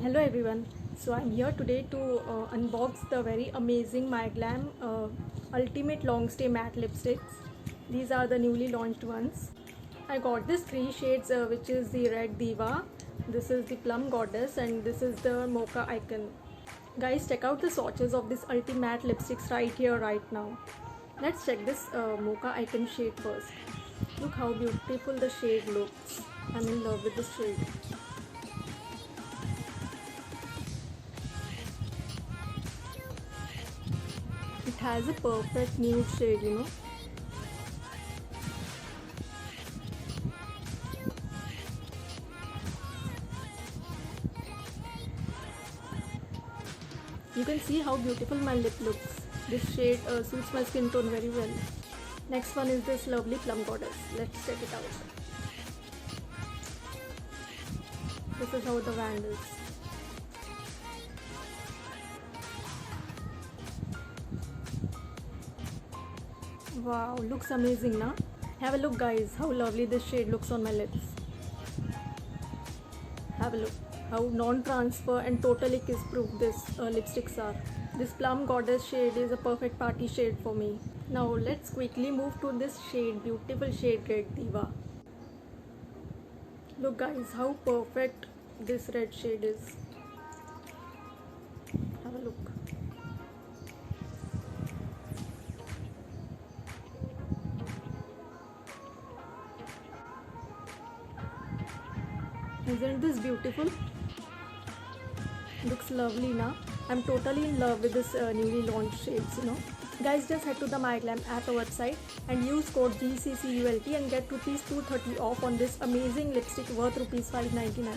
Hello everyone. So I'm here today to unbox the very amazing Myglamm Ultimate Long Stay Matte Lipsticks. These are the newly launched ones. I got this three shades which is the red Diva, this is the Plum Goddess, and this is the Mocha Icon. Guys, check out the swatches of this Ultimatte lipsticks right here right now. Let's check this Mocha Icon shade first. Look how beautiful the shade looks. I'm in love with this shade. It has a perfect nude shade, You can see how beautiful my lip looks. This shade suits my skin tone very well. Next one is this lovely Plum Goddess. Let's check it out. This is how the wand is. Wow, looks amazing, na? Have a look guys, how lovely this shade looks on my lips. Have a look how non-transfer and totally kiss proof this lipsticks are. This Plum Goddess shade is a perfect party shade for me. Now let's quickly move to this shade, beautiful shade red Diva. Look guys, how perfect this red shade is. Have a look. Isn't this beautiful? Looks lovely, na? I'm totally in love with this newly launched shades, Guys, just head to the Myglamm app or website and use code GCCULT and get rupees 230 off on this amazing lipstick worth rupees 599.